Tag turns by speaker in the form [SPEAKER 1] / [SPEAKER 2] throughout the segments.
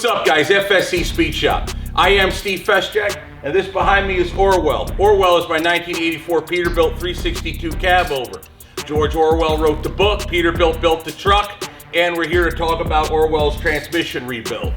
[SPEAKER 1] up, guys? FSC Speed Shop. I am Steve Feschek, and this behind me is Orwell. Orwell is my 1984 Peterbilt 362 Cabover. George Orwell wrote the book, Peterbilt built the truck, and we're here to talk about Orwell's transmission rebuild.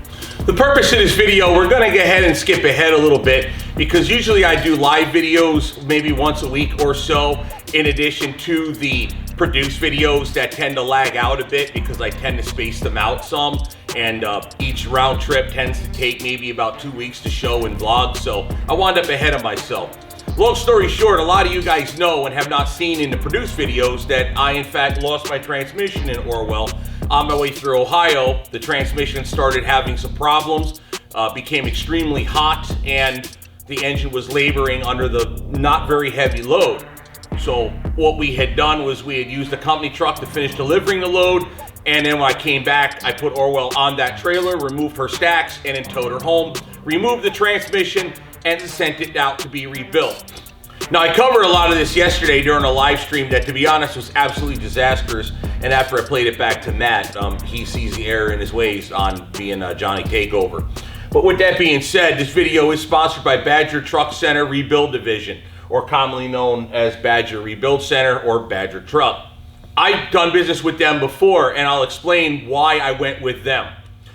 [SPEAKER 1] The purpose of this video, we're going to go ahead and skip ahead a little bit because usually I do live videos maybe once a week or so, in addition to the produced videos that tend to lag out a bit because I tend to space them out some, and each round trip tends to take maybe about 2 weeks to show and vlog, so I wound up ahead of myself. Long story short, a lot of you guys know and have not seen in the produced videos that I in fact lost my transmission in Orwell. On my way through Ohio, the transmission started having some problems, became extremely hot, and the engine was laboring under the not very heavy load. So what we had done was we had used a company truck to finish delivering the load, and then when I came back, I put Orwell on that trailer, removed her stacks, and then towed her home, removed the transmission, and sent it out to be rebuilt. Now, I covered a lot of this yesterday during a live stream that, to be honest, was absolutely disastrous. And after I played it back to Matt, he sees the error in his ways on being Johnny Takeover. But with that being said, this video is sponsored by Badger Truck Center Rebuild Division, or commonly known as Badger Rebuild Center or Badger Truck. I've done business with them before, and I'll explain why I went with them.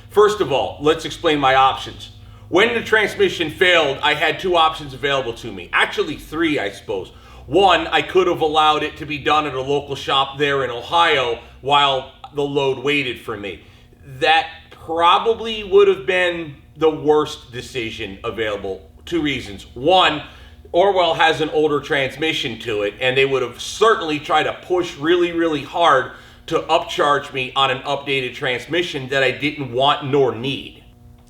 [SPEAKER 1] First of all, let's explain my options. When the transmission failed, I had two options available to me. Actually, three, I suppose. One, I could have allowed it to be done at a local shop there in Ohio while the load waited for me. That probably would have been the worst decision available. Two reasons. One, Orwell has an older transmission to it, and they would have certainly tried to push really, really hard to upcharge me on an updated transmission that I didn't want nor need.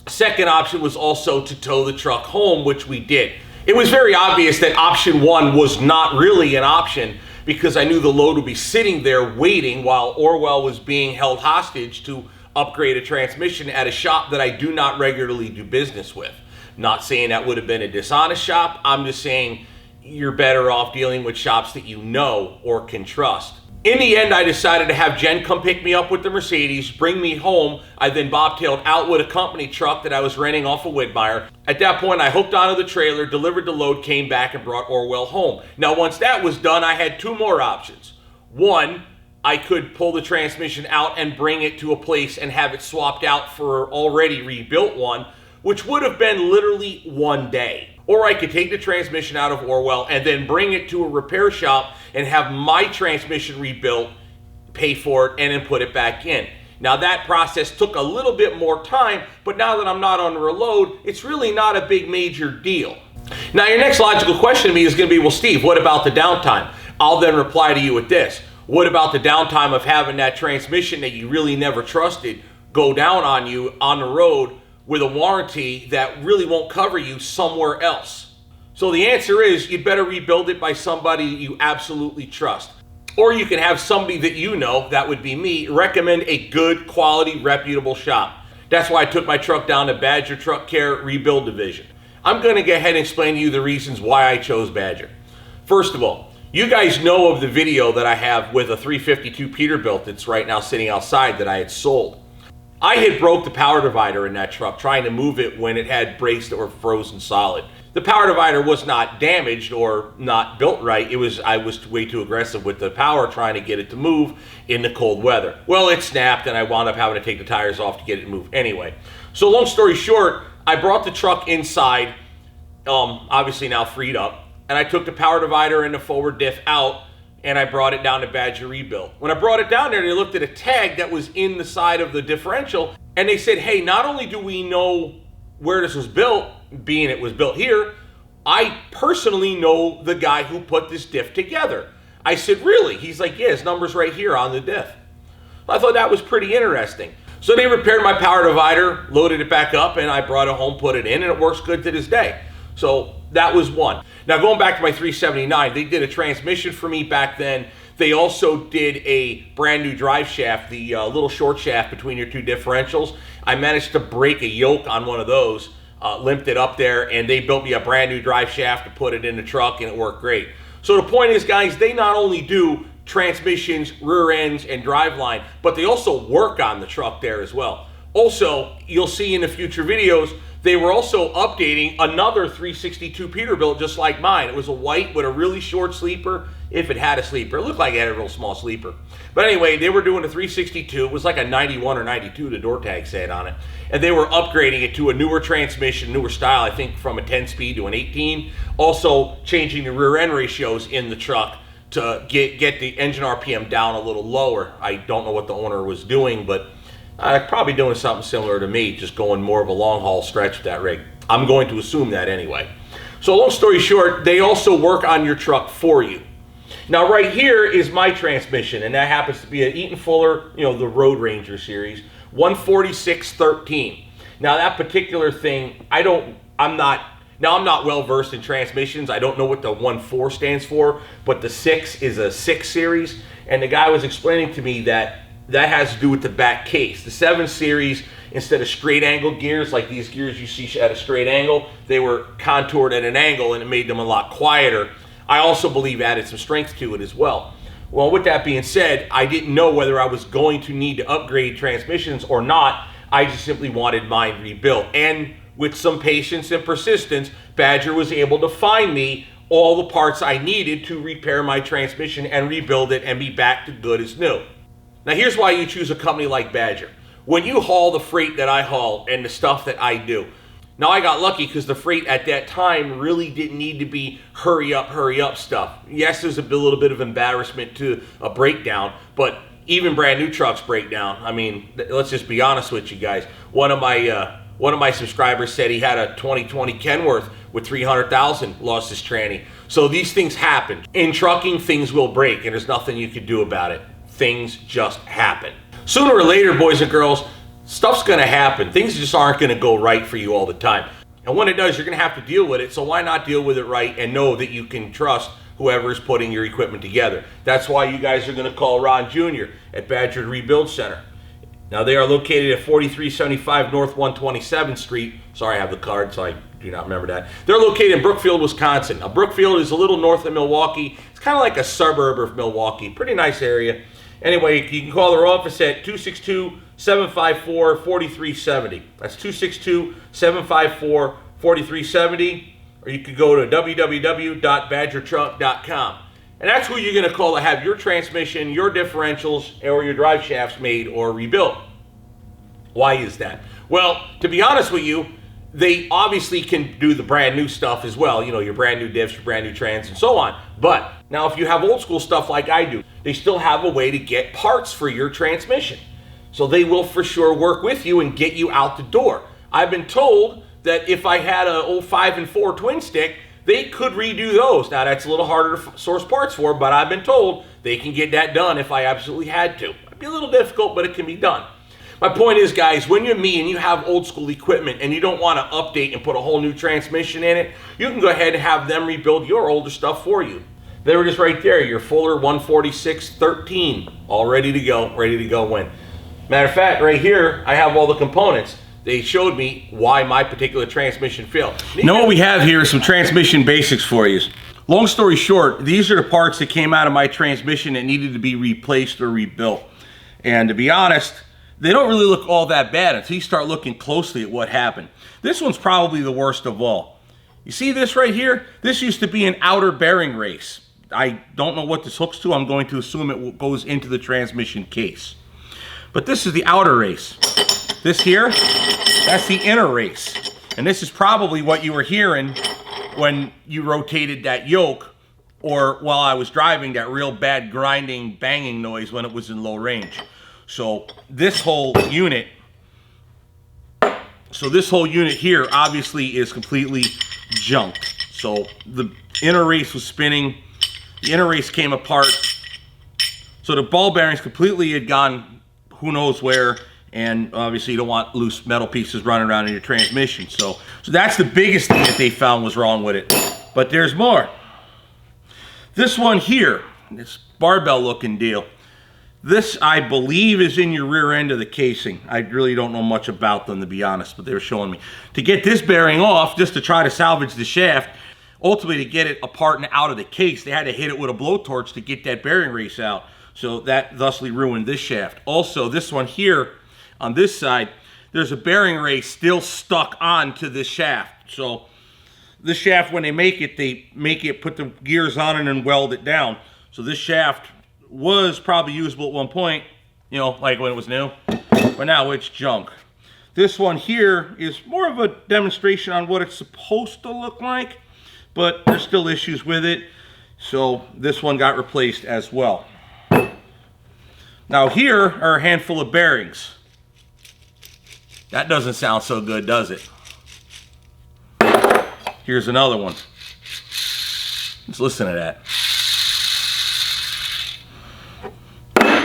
[SPEAKER 1] Second option was also to tow the truck home, which we did. It was very obvious that option one was not really an option because I knew the load would be sitting there waiting while Orwell was being held hostage to upgrade a transmission at a shop that I do not regularly do business with. Not saying that would have been a dishonest shop. I'm just saying you're better off dealing with shops that you know or can trust. In the end, I decided to have Jen come pick me up with the Mercedes, bring me home. I then bobtailed out with a company truck that I was renting off of Widmeyer. At that point, I hooked onto the trailer, delivered the load, came back, and brought Orwell home. Now, once that was done, I had two more options. One, I could pull the transmission out and bring it to a place and have it swapped out for an already rebuilt one, which would have been literally 1 day. Or I could take the transmission out of Orwell and then bring it to a repair shop and have my transmission rebuilt, pay for it, and then put it back in. Now that process took a little bit more time, but now that I'm not under a load, it's really not a big major deal. Now your next logical question to me is going to be, well, Steve, what about the downtime? I'll then reply to you with this. What about the downtime of having that transmission that you really never trusted go down on you on the road with a warranty that really won't cover you somewhere else? So the answer is you'd better rebuild it by somebody you absolutely trust. Or you can have somebody that you know, that would be me, recommend a good quality reputable shop. That's why I took my truck down to Badger Truck Care Rebuild Division. I'm going to go ahead and explain to you the reasons why I chose Badger. First of all, you guys know of the video that I have with a 352 Peterbilt that's right now sitting outside that I had sold. I had broke the power divider in that truck trying to move it when it had brakes that were frozen solid. The power divider was not damaged or not built right. I was way too aggressive with the power trying to get it to move in the cold weather. Well, it snapped and I wound up having to take the tires off to get it to move anyway. So long story short, I brought the truck inside, obviously now freed up, and I took the power divider and the forward diff out, and I brought it down to Badger Rebuild. When I brought it down there, they looked at a tag that was in the side of the differential, and they said, hey, not only do we know where this was built, being it was built here, I personally know the guy who put this diff together. I said, really? He's like, yeah, his number's right here on the diff. I thought that was pretty interesting. So they repaired my power divider, loaded it back up, and I brought it home, put it in, and it works good to this day. So that was one. Now going back to my 379, they did a transmission for me back then. They also did a brand new drive shaft, the little short shaft between your two differentials. I managed to break a yoke on one of those, limped it up there, and they built me a brand new drive shaft to put it in the truck, and it worked great. So the point is, guys, they not only do transmissions, rear ends, and driveline, but they also work on the truck there as well. Also, you'll see in the future videos, they were also updating another 362 Peterbilt just like mine. It was a white with a really short sleeper, if it had a sleeper. It looked like it had a real small sleeper. But anyway, they were doing a 362. It was like a 91 or 92, the door tag said on it. And they were upgrading it to a newer transmission, newer style, I think from a 10-speed to an 18. Also changing the rear end ratios in the truck to get the engine RPM down a little lower. I don't know what the owner was doing, but probably doing something similar to me, just going more of a long haul stretch with that rig. I'm going to assume that anyway. So long story short, they also work on your truck for you. Now right here is my transmission, and that happens to be an Eaton Fuller, the Road Ranger series, 14613. Now that particular thing, I'm not well versed in transmissions. I don't know what the 1.4 stands for, but the 6 is a 6 series, and the guy was explaining to me that has to do with the back case. The 7 series, instead of straight angle gears, like these gears you see at a straight angle, they were contoured at an angle and it made them a lot quieter. I also believe added some strength to it as well. Well, with that being said, I didn't know whether I was going to need to upgrade transmissions or not. I just simply wanted mine rebuilt. And with some patience and persistence, Badger was able to find me all the parts I needed to repair my transmission and rebuild it and be back to good as new. Now here's why you choose a company like Badger. When you haul the freight that I haul and the stuff that I do. Now I got lucky because the freight at that time really didn't need to be hurry up stuff. Yes, there's a little bit of embarrassment to a breakdown, but even brand new trucks break down. I mean, let's just be honest with you guys. One of my subscribers said he had a 2020 Kenworth with 300,000, lost his tranny. So these things happen. In trucking, things will break and there's nothing you can do about it. Things just happen. Sooner or later, boys and girls, stuff's gonna happen. Things just aren't gonna go right for you all the time. And when it does, you're gonna have to deal with it. So why not deal with it right and know that you can trust whoever is putting your equipment together. That's why you guys are gonna call Ron Jr. at Badger Rebuild Center. Now they are located at 4375 North 127th Street. Sorry, I have the card, so I do not remember that. They're located in Brookfield, Wisconsin. Now Brookfield is a little north of Milwaukee. It's kind of like a suburb of Milwaukee. Pretty nice area. Anyway, you can call their office at 262-754-4370. That's 262-754-4370. Or you could go to www.badgertruck.com. And that's who you're going to call to have your transmission, your differentials, or your drive shafts made or rebuilt. Why is that? Well, to be honest with you, they obviously can do the brand new stuff as well. Your brand new diffs, your brand new trans, and so on. But now if you have old school stuff like I do, they still have a way to get parts for your transmission. So they will for sure work with you and get you out the door. I've been told that if I had an old 5 and 4 twin stick, they could redo those. Now that's a little harder to source parts for, but I've been told they can get that done if I absolutely had to. It'd be a little difficult, but it can be done. My point is, guys, when you're me and you have old school equipment and you don't want to update and put a whole new transmission in it, you can go ahead and have them rebuild your older stuff for you. There it is right there, your Fuller 14613, all ready to go when. Matter of fact, right here, I have all the components. They showed me why my particular transmission failed. Now what we have here is some transmission basics for you. Long story short, these are the parts that came out of my transmission that needed to be replaced or rebuilt. And to be honest, they don't really look all that bad until you start looking closely at what happened. This one's probably the worst of all. You see this right here? This used to be an outer bearing race. I don't know what this hooks to. I'm going to assume it goes into the transmission case. But this is the outer race. This here, that's the inner race. And this is probably what you were hearing when you rotated that yoke, or while I was driving, that real bad grinding, banging noise when it was in low range. So this whole unit here obviously is completely junked. So the inner race was spinning, the inner race came apart. So the ball bearings completely had gone who knows where, and obviously you don't want loose metal pieces running around in your transmission. So that's the biggest thing that they found was wrong with it. But there's more. This one here, this barbell looking deal. This, I believe, is in your rear end of the casing. I really don't know much about them, to be honest, but they were showing me. To get this bearing off, just to try to salvage the shaft, ultimately to get it apart and out of the case, they had to hit it with a blowtorch to get that bearing race out. So that thusly ruined this shaft. Also, this one here, on this side, there's a bearing race still stuck onto this shaft. So this shaft, when they make it, put the gears on it and weld it down. So this shaft was probably usable at one point, you know, like when it was new, but now it's junk. This one here is more of a demonstration on what it's supposed to look like, but there's still issues with it. So this one got replaced as well. Now here are a handful of bearings. That doesn't sound so good, does it? Here's another one. Let's listen to that.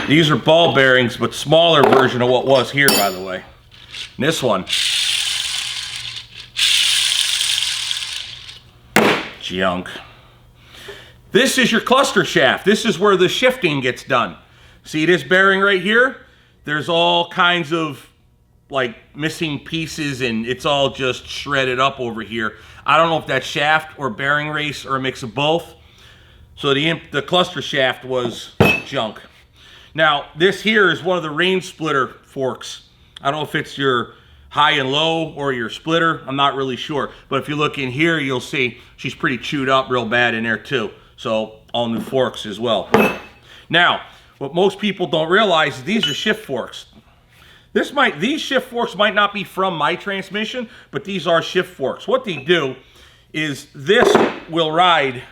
[SPEAKER 1] These are ball bearings, but smaller version of what was here, by the way. And this one, junk. This is your cluster shaft. This is where the shifting gets done. See this bearing right here? There's all kinds of like missing pieces and it's all just shredded up over here. I don't know if that's shaft or bearing race or a mix of both. So the cluster shaft was junk. Now this here is one of the range splitter forks. I don't know if it's your high and low or your splitter. I'm not really sure. But if you look in here, you'll see she's pretty chewed up real bad in there too. So all new forks as well. Now, what most people don't realize is these are shift forks. These shift forks might not be from my transmission, but these are shift forks. What they do is this will ride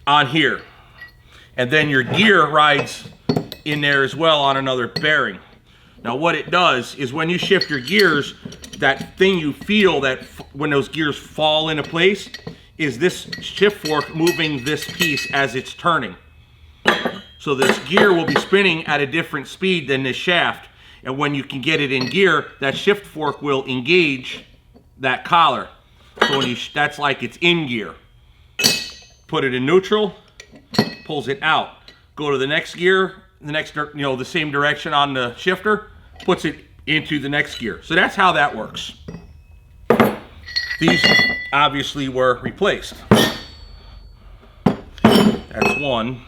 [SPEAKER 1] on here. And then your gear rides in there as well on another bearing. Now what it does is when you shift your gears, that thing you feel that when those gears fall into place is this shift fork moving this piece as it's turning. So this gear will be spinning at a different speed than this shaft. And when you can get it in gear, that shift fork will engage that collar. So when that's like it's in gear. Put it in neutral, pulls it out. Go to the next gear, the same direction on the shifter, puts it into the next gear. So that's how that works. These obviously were replaced. That's one.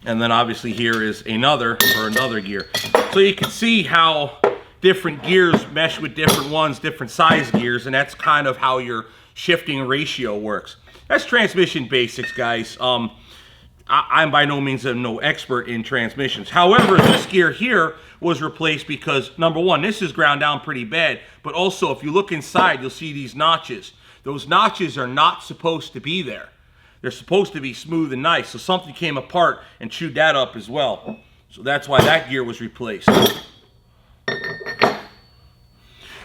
[SPEAKER 1] And then obviously here is another gear. So you can see how different gears mesh with different ones, different size gears, and that's kind of how your shifting ratio works. That's transmission basics, guys. I'm by no means no expert in transmissions. However, this gear here was replaced because, number one, this is ground down pretty bad, but also if you look inside, you'll see these notches. Those notches are not supposed to be there. They're supposed to be smooth and nice, so something came apart and chewed that up as well. So that's why that gear was replaced.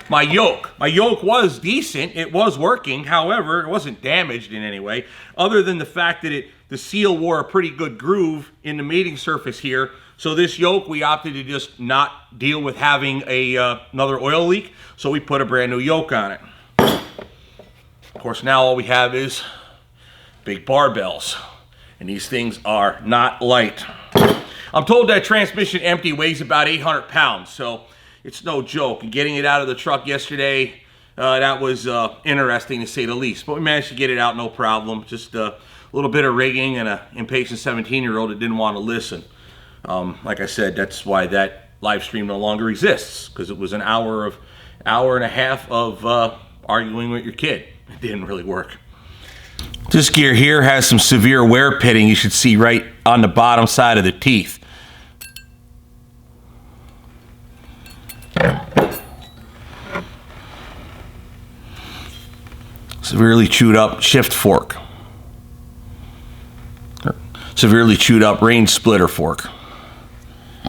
[SPEAKER 1] My yoke was decent. It was working. However, it wasn't damaged in any way, other than the fact that the seal wore a pretty good groove in the mating surface here. So this yoke, we opted to just not deal with having another oil leak. So we put a brand new yoke on it. Of course, now all we have is big barbells. And these things are not light. I'm told that transmission empty weighs about 800 pounds. So it's no joke. And getting it out of the truck yesterday, that was interesting to say the least. But we managed to get it out no problem. Just a little bit of rigging and an impatient 17-year-old that didn't want to listen. Like I said, that's why that live stream no longer exists, because it was an hour and a half of arguing with your kid. It didn't really work. This gear here has some severe wear pitting. You should see right on the bottom side of the teeth. Severely chewed up shift fork. Severely chewed up range splitter fork.